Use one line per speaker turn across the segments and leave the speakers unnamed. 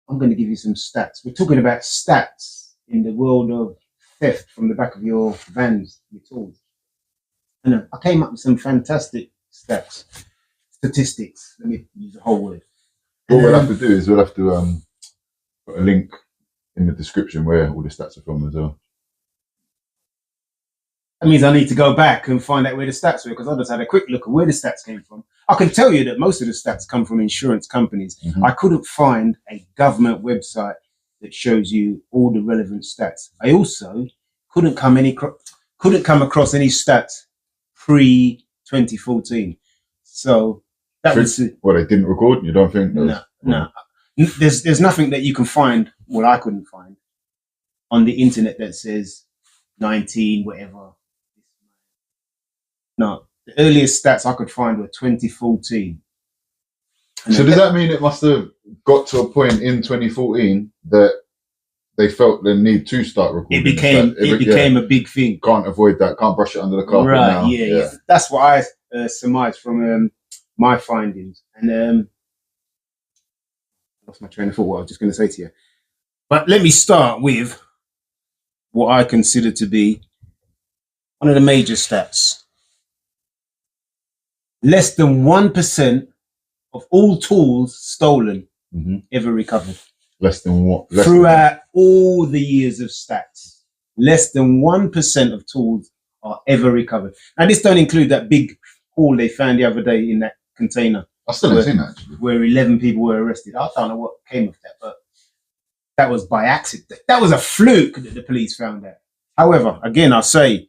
I'm going to give you some stats. We're talking about stats in the world of theft from the back of your vans, your tools. And I came up with some fantastic statistics. Let me use the whole word.
What we'll have to do is we'll have to put a link in the description where all the stats are from as well.
That means I need to go back and find out where the stats were, because I just had a quick look at where the stats came from. I can tell you that most of the stats come from insurance companies. Mm-hmm. I couldn't find a government website that shows you all the relevant stats. I also couldn't come across any stats pre-2014. So that was...
Well, they didn't record? You don't think?
No. There's nothing that you can find, well, I couldn't find, on the internet that says 19, whatever. No, the earliest stats I could find were 2014.
So does that mean it must have got to a point in 2014 that they felt the need to start recording?
It became a big thing.
Can't avoid that. Can't brush it under the carpet now.
Yeah. That's what I surmised from my findings. And lost my train of thought. What I was just going to say to you. But let me start with what I consider to be one of the major stats. Less than 1% of all tools stolen ever recovered.
Less than what?
Throughout all the years of stats, less than 1% of tools are ever recovered. Now, this don't include that big haul they found the other day in that container.
I still haven't seen that, actually.
Where 11 people were arrested. I don't know what came of that, but that was by accident. That was a fluke that the police found out. However, again, I say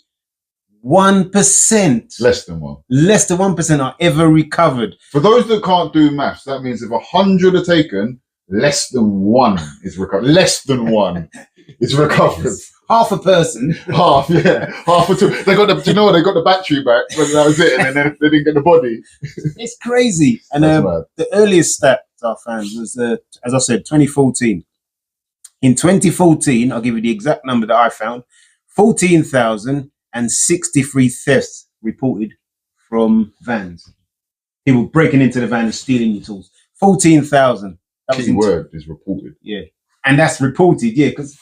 1%.
Less than 1.
Less than 1% are ever recovered.
For those that can't do maths, that means if 100 are taken, less than 1 is recovered. Less than 1 is recovered.
Half a person.
Half a tool. They got the. Do you know what? They got the battery back, but that was it, and then they didn't get the body.
It's crazy. And the earliest stat I found was, as I said, 2014. In 2014, I'll give you the exact number that I found: 14,063 thefts reported from vans. People breaking into the van and stealing your tools. 14,000.
Key word is reported.
Yeah, and that's reported. Yeah, because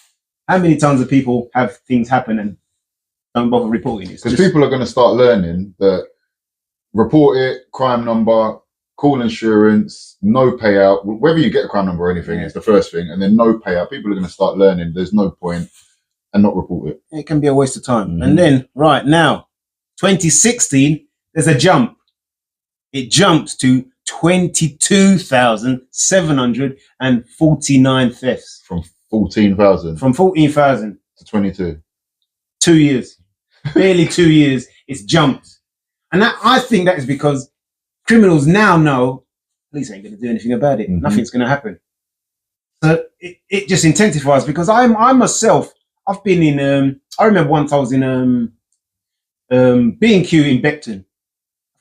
how many times do people have things happen and don't bother reporting it?
Because people are going to start learning that report it, crime number, call insurance, no payout. Whether you get a crime number or anything is the first thing, and then no payout. People are going to start learning there's no point and not report it.
It can be a waste of time. And then right now, 2016, there's a jump. It jumped to 22,749 thefts.
From 14,000.
From 14,000
to 22.
2 years. Barely 2 years. It's jumped. And I think that is because criminals now know police ain't going to do anything about it. Nothing's going to happen. So it just intensifies, because I myself, I've been in, I remember once I was in B&Q in Beckton.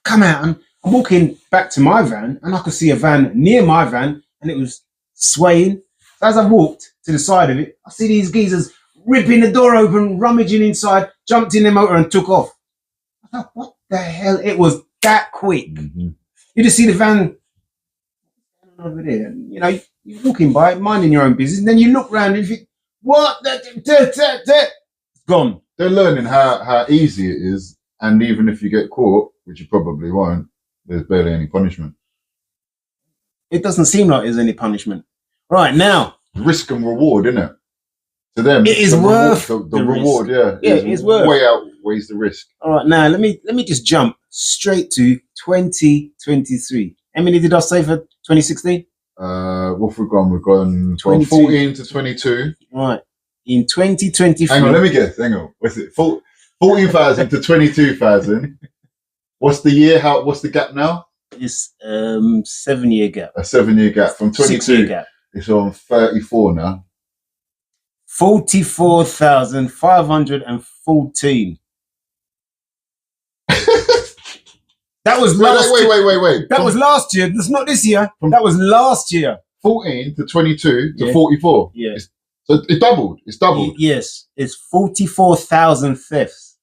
Come out and I'm walking back to my van, and I could see a van near my van, and it was swaying. So as I walked to the side of it, I see these geezers ripping the door open, rummaging inside, jumped in their motor and took off. I thought, what the hell? It was that quick. You just see the van over there. You know, you're walking by, minding your own business, and then you look round and you think, what? It's gone.
They're learning how easy it is, and even if you get caught, which you probably won't, there's barely any punishment.
It doesn't seem like there's any punishment. Right now,
risk and reward, isn't it? To them,
it is worth
the reward.
Risk. Yeah, it is worth.
Way outweighs the risk.
All right, now let me just jump straight to 2023. How many did I say for 2016?
What have we gone? We've gone from 14 to 22.
Right. In 2023.
Hang on, let me guess. Hang on. What's it? 14,000 to 22,000. What's the year? What's the gap now?
It's 7-year gap.
A 7-year gap from 22.
6-year gap.
It's on 34 now.
44,514. That was last year.
Wait.
That was last year. That's not this year. That was last year.
14 to 22 to 44.
Yeah.
So it doubled. It's doubled.
Yes. It's 44,000 thefts.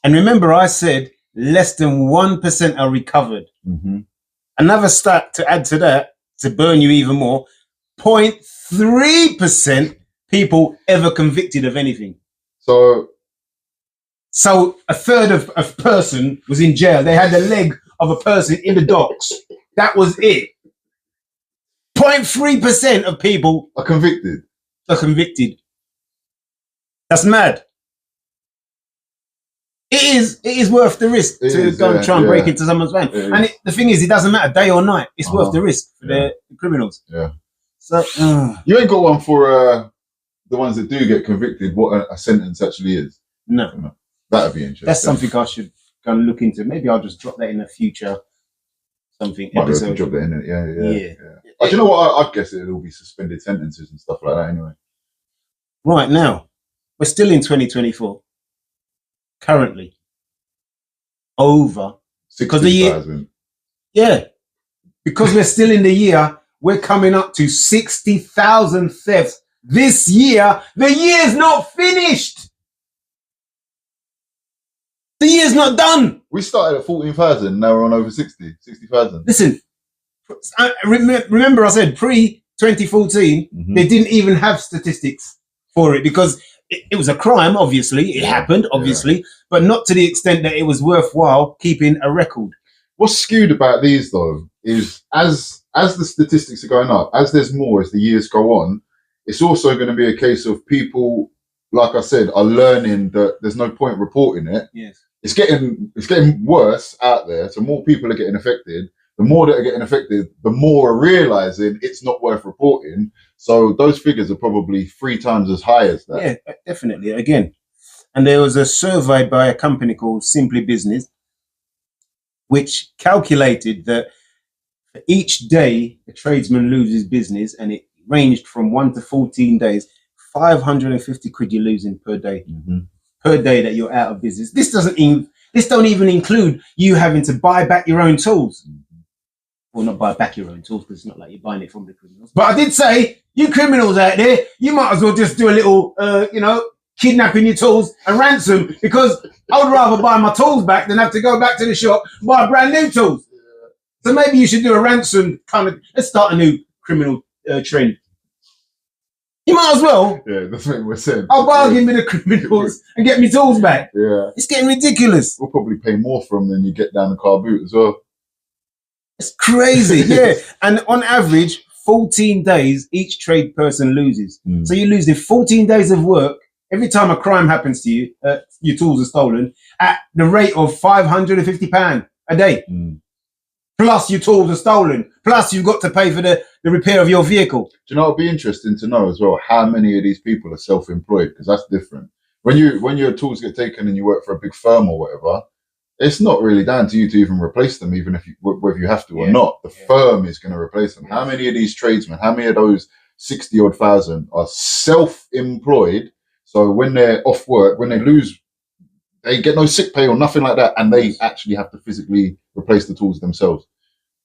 And remember, I said less than 1% are recovered. Another stat to add to that, to burn you even more, 0.3% people ever convicted of anything.
So
a third of a person was in jail. They had the leg of a person in the docks. That was it. 0.3% of people
are convicted.
That's mad. It is worth the risk to go and try and break into someone's van. And the thing is, it doesn't matter day or night. It's worth the risk for the criminals.
Yeah.
So
you ain't got one for the ones that do get convicted. What a sentence actually is.
No.
That'd be interesting.
That's something I should go and look into. Maybe I'll just drop that in a future something episode.
Drop that in it. Yeah. Do you know what? I guess it'll be suspended sentences and stuff like that anyway.
Right now, we're still in 2024. Currently, over
60,000.
Yeah, because we're still in the year. We're coming up to 60,000 thefts this year. The year's not finished. The year's not done.
We started at 14,000. Now we're on over 60,000.
Listen, remember I said pre-2014, they didn't even have statistics for it because it was a crime, obviously. It happened, obviously, but not to the extent that it was worthwhile keeping a record.
What's skewed about these, though, is as the statistics are going up, as there's more, as the years go on, it's also going to be a case of people, like I said, are learning that there's no point reporting it.
Yes.
It's getting worse out there, so more people are getting affected. The more that are getting affected, the more are realizing it's not worth reporting. So those figures are probably 3 times as high as that.
Yeah, definitely. Again, and there was a survey by a company called Simply Business, which calculated that for each day a tradesman loses business, and it ranged from 1 to 14 days, 550 quid you're losing per day. Per day that you're out of business. This don't even include you having to buy back your own tools. Well, not buy back your own tools because it's not like you're buying it from the criminals. But I did say, you criminals out there, you might as well just do a little, kidnapping your tools and ransom, because I would rather buy my tools back than have to go back to the shop and buy brand new tools. So maybe you should do a ransom kind of, let's start a new criminal trend. You might as well.
Yeah, that's what we're saying.
I'll bargain with the criminals and get me tools back.
Yeah.
It's getting ridiculous.
We'll probably pay more for them than you get down the car boot as well.
It's crazy, yeah. And on average, 14 days each trade person loses. So you're losing 14 days of work every time a crime happens to you. Your tools are stolen at the rate of £550 a day. Plus your tools are stolen. Plus you've got to pay for the repair of your vehicle.
Do you know, it'd be interesting to know as well how many of these people are self-employed, because that's different. When your tools get taken and you work for a big firm or whatever, it's not really down to you to even replace them, even whether you have to or not. The firm is going to replace them. How many of these tradesmen, how many of those 60-odd thousand are self-employed? So when they're off work, when they lose, they get no sick pay or nothing like that, and they actually have to physically replace the tools themselves,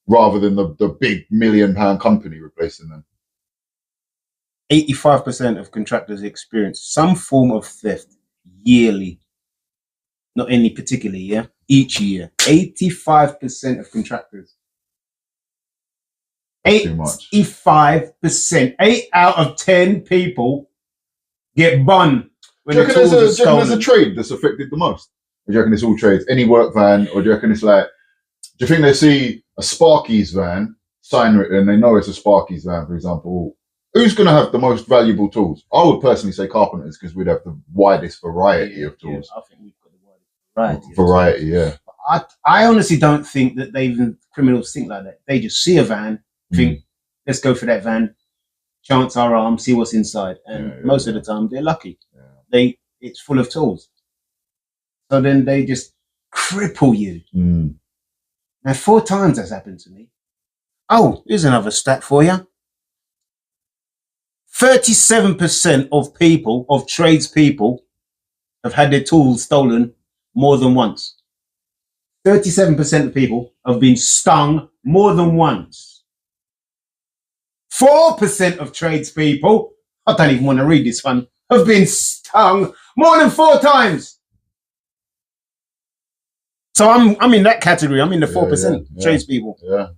rather than the big £1 million company replacing them.
85% of contractors experience some form of theft yearly. Not any particular year, each year. 85% of contractors.
That's too much.
85%. 8 out of 10 people get bun when
do you reckon
the tools are stolen.
there's a trade that's affected the most? Or do you reckon it's all trades? Any work van? Or do you reckon it's like, do you think they see a Sparky's van, sign written, they know it's a Sparky's van, for example? Who's going to have the most valuable tools? I would personally say carpenters, because we'd have the widest variety of tools.
I think we've got the widest variety.
Yeah.
I honestly don't think that criminals think like that. They just see a van, think, let's go for that van, chance our arm, see what's inside. And most of the time, they're lucky. It's full of tools. So then they just cripple you. Now, 4 times that's happened to me. Oh, here's another stat for you. 37% of tradespeople have had their tools stolen more than once. 37% of people have been stung more than once. 4% of tradespeople, I don't even want to read this one, have been stung more than 4 times. So I'm in that category. I'm in the 4% tradespeople.
Yeah.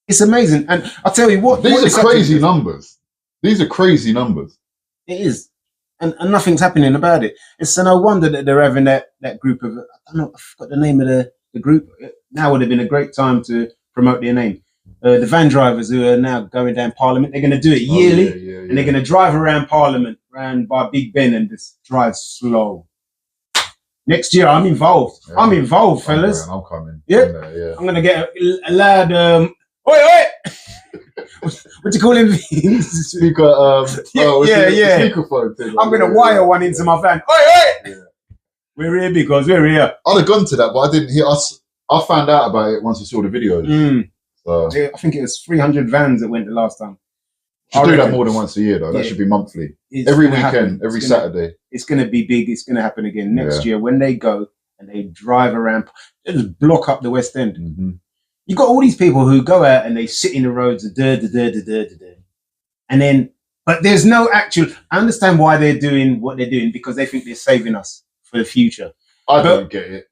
It's amazing. And I'll tell you what.
These are crazy numbers. These are crazy numbers.
It is. And nothing's happening about it. It's no wonder that they're having that group of, I don't know, I forgot the name of the group. Now would have been a great time to promote their name. The van drivers who are now going down Parliament, they're going to do it yearly, and they're going to drive around Parliament, around by Big Ben, and just drive slow. Next year, I'm involved. Yeah. I'm involved, fellas.
I'm coming.
Yeah. I'm going to get a lad, oi! What do you call him?
Speaker, speakerphone thing.
I'm going to wire one into my van. Oi! We're here because we're here.
I'd have gone to that, but I didn't hear us. I found out about it once I saw the videos. So.
I think it was 300 vans that went the last time.
Should do that more than once a year, though. That should be monthly. Every weekend, every Saturday.
It's going to be big. It's going to happen again next year when they go and they drive around. They just block up the West End.
Mm-hmm.
You've got all these people who go out and they sit in the roads, and then, but there's no actual. I understand why they're doing what they're doing because they think they're saving us for the future.
I don't get it.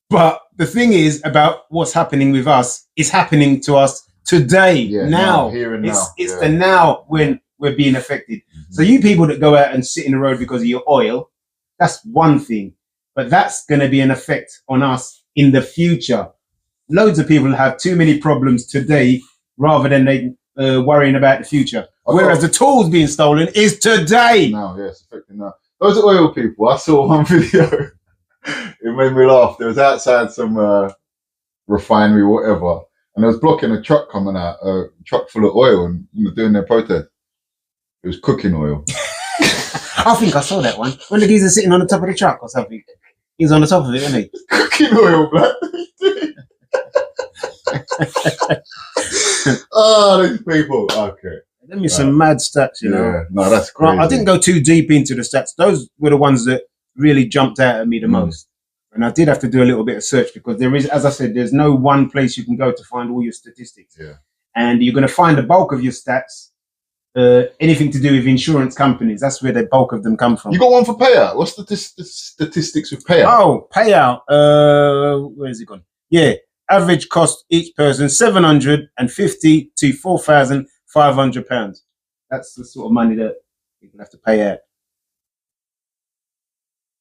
But the thing is about what's happening with us is happening to us today, now.
Here and now.
It's the now when we're being affected. Mm-hmm. So you people that go out and sit in the road because of your oil, that's one thing. But that's going to be an effect on us in the future. Loads of people have too many problems today rather than they worrying about the future. Whereas the tools being stolen is today.
No, it's affecting now. Those oil people, I saw one video. It made me laugh. There was outside some refinery, whatever, and they was blocking a truck coming out, a truck full of oil, and doing their protest. It was cooking oil.
I think I saw that one. When the geezer sitting on the top of the truck or something. He's on the top of it, isn't he?
Cooking oil, black. Oh, these people. Okay.
Give me some mad stats, you know.
Yeah, no, that's crazy.
I didn't go too deep into the stats. Those were the ones that really jumped out at me the most. And I did have to do a little bit of search because there is, as I said, there's no one place you can go to find all your statistics.
Yeah.
And you're going to find the bulk of your stats, anything to do with insurance companies. That's where the bulk of them come from.
You got one for payout? What's the statistics with payout?
Oh, payout. Where is it gone? Yeah. Average cost each person £750 to £4,500. That's the sort of money that people have to pay out.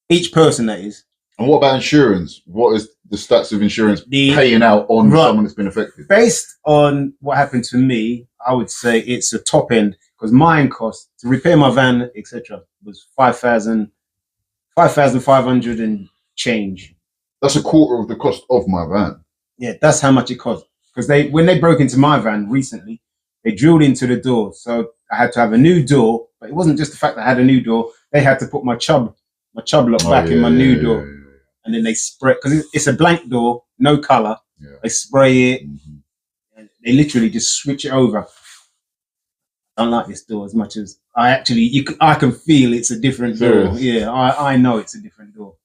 Each person, that is.
And what about insurance? What is the stats of insurance paying out on someone that's been affected?
Based on what happened to me, I would say it's a top end because mine cost to repair my van, etc., was 5,500 and change.
That's a quarter of the cost of my van.
Yeah, that's how much it cost. Because when they broke into my van recently, they drilled into the door, so I had to have a new door. But it wasn't just the fact that I had a new door; they had to put my chub lock back in my new door. Yeah. And then they spray, because it's a blank door, no color. Yeah. They spray it, and they literally just switch it over. I don't like this door as much as I can feel it's a different door. Yeah, I know it's a different door.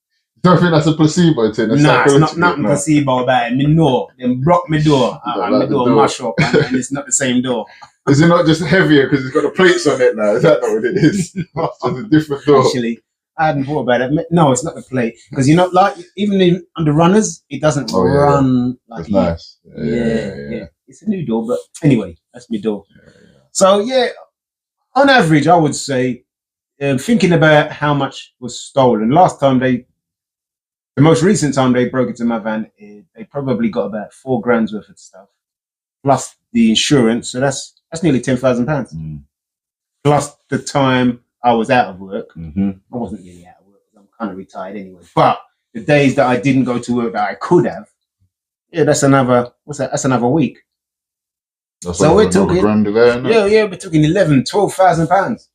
Don't think that's a placebo thing?
Nah, it's not nothing placebo about it. Me know, them broke my door. My door mash up, and it's not the same door.
Is it not just heavier because it's got the plates on it now? Is that not what it is? It's a different door.
Actually, I hadn't thought about it. No, it's not the plate. Because like even on the runners, it doesn't run like
it's nice.
Yeah. It's a new door, but anyway, that's my door. Yeah. So on average, I would say, thinking about how much was stolen. Last time the most recent time they broke into my van, they probably got about £4 grand worth of stuff, plus the insurance. So that's nearly £10,000. Plus the time I was out of work. I wasn't really out of work because I'm kind of retired anyway. But the days that I didn't go to work that I could have, that's another. What's that? That's another week.
So we're talking.
We're talking £12,000.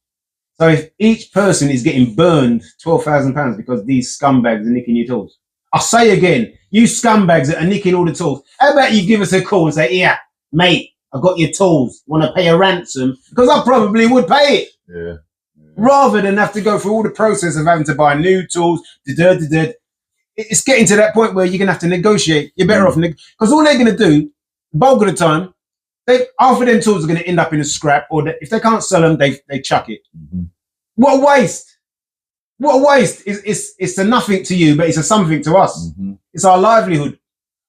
So if each person is getting burned £12,000 because these scumbags are nicking your tools, I'll say again, you scumbags that are nicking all the tools, how about you give us a call and say, yeah, mate, I got your tools. Want to pay a ransom? Because I probably would pay it.
Yeah.
Rather than have to go through all the process of having to buy new tools. It's getting to that point where you're going to have to negotiate. You're better off, because all they're going to do, the bulk of the time, half of them tools are going to end up in a scrap, or if they can't sell them, they chuck it. What a waste! What a waste! It's a nothing to you, but it's a something to us. It's our livelihood.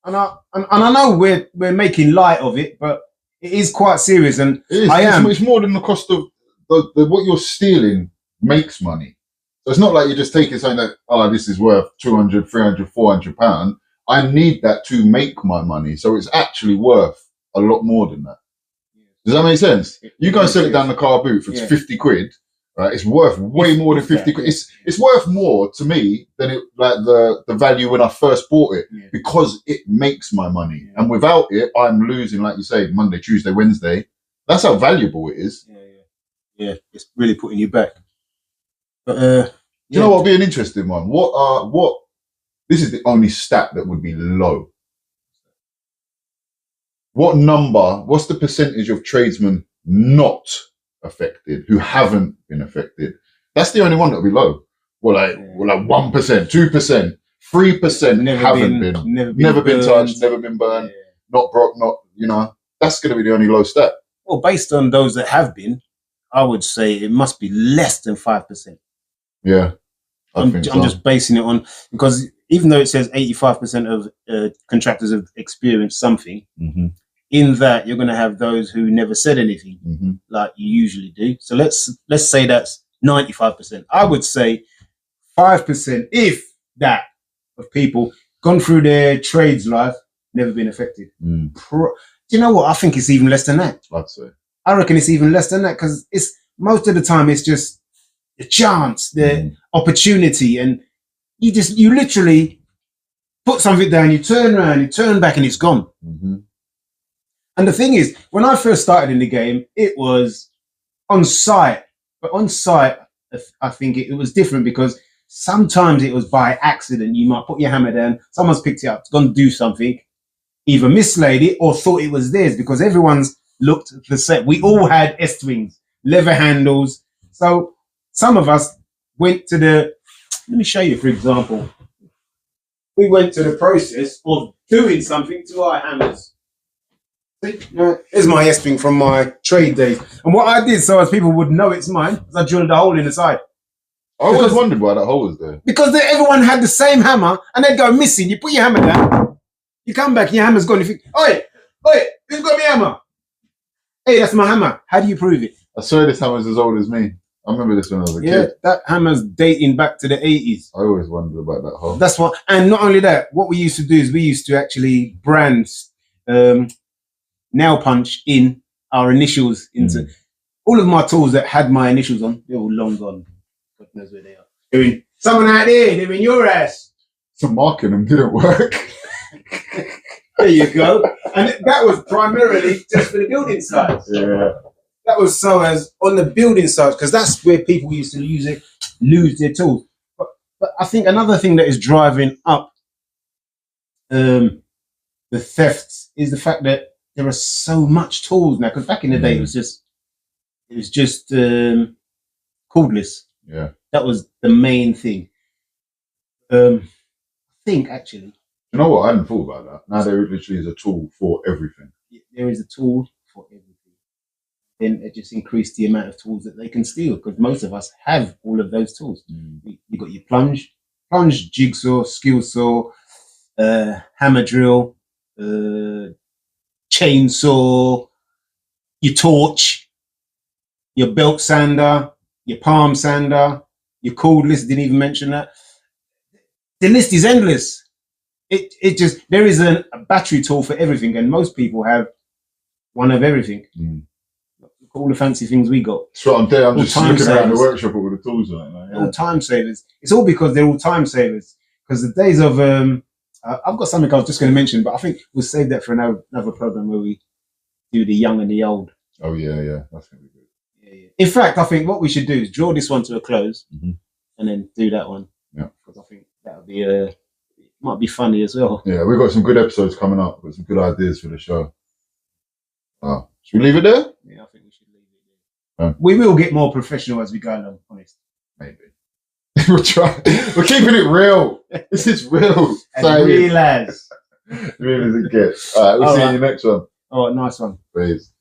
And I know we're making light of it, but it is quite serious. And
it's more than the cost of the what you're stealing makes money. So it's not like you're just taking something that, this is worth 200, 300, 400 pounds. I need that to make my money. So it's actually worth a lot more than that. Does that make sense? You go and sell it down the car boot for 50 quid, right? It's worth way more than 50 quid. It's worth more to me than the value when I first bought it, because it makes my money. Yeah. And without it, I'm losing, like you say, Monday, Tuesday, Wednesday. That's how valuable it is.
Yeah, it's really putting you back. But
you know what would be an interesting one? This is the only stat that would be low. What's the percentage of tradesmen not affected, who haven't been affected? That's the only one that would be low. Well, like 1%, 2%, 3% haven't been. Never been touched, never been burned, not broke, that's going to be the only low stat.
Well, based on those that have been, I would say it must be less than 5%.
Yeah.
I'm just basing it on, because even though it says 85% of contractors have experienced something, in that you're going to have those who never said anything, like you usually do. So let's say that's 95%. I would say 5%, if that, of people gone through their trades life, never been affected. Do you know what? I think it's even less than that.
I'd say.
I reckon it's even less than that, because it's most of the time it's just the chance, the opportunity, and you literally put something down, you turn around, you turn back, and it's gone. And the thing is, when I first started in the game, it was on site. But on site, I think it was different, because sometimes it was by accident. You might put your hammer down, someone's picked it up, it's gone to do something, either mislaid it or thought it was theirs, because everyone's looked the same. We all had S-twings, leather handles. So some of us went to let me show you, for example. We went to the process of doing something to our hammers. Here's my S-twing from my trade days. And what I did, so as people would know it's mine, is I drilled a hole in the side.
I always wondered why that hole was there.
Because everyone had the same hammer, and they'd go missing. You put your hammer down, you come back, and your hammer's gone. You think, oi, who's got my hammer? Hey, that's my hammer. How do you prove it?
I swear this hammer's as old as me. I remember this when I was a kid.
That hammer's dating back to the 80s.
I always wondered about that hole.
That's what, and not only that, what we used to do is we used to actually brand nail punch in our initials into all of my tools that had my initials on. They're all long gone. God knows where they are. They're in someone out there. They're in your ass.
So marking them didn't work.
There you go. And that was primarily just for the building sites.
Yeah.
That was so as on the building sites, because that's where people used to lose their tools. But I think another thing that is driving up the thefts is the fact that there are so much tools now. Because back in the day, it was just cordless.
Yeah,
that was the main thing. I think actually.
You know what? I hadn't thought about that. Now there literally is a tool for everything.
There is a tool for everything. Then it just increased the amount of tools that they can steal, because most of us have all of those tools. You got your plunge, jigsaw, skill saw, hammer drill, chainsaw, your torch, your belt sander, your palm sander, your cordless. Didn't even mention that. The list is endless. It just, there is a battery tool for everything, and most people have one of everything. All the fancy things we got.
So I'm there. I'm just looking around the workshop with the tools on it.
All time savers. It's all because they're all time savers. Because the days of I've got something I was just going to mention, but I think we'll save that for another program where we do the young and the old.
Oh yeah, that's gonna be good.
Yeah. In fact, I think what we should do is draw this one to a close, and then do that one.
Yeah,
because I think that would be might be funny as well.
Yeah, we've got some good episodes coming up with some good ideas for the show. Oh, should we leave it there?
Yeah, I think we should leave it there. We will get more professional as we go along, honest.
Maybe. We'll try. We're keeping it real. This is real.
Real as.
Real as it gets. All right, we'll see you in the next one.
Oh, nice one.
Please.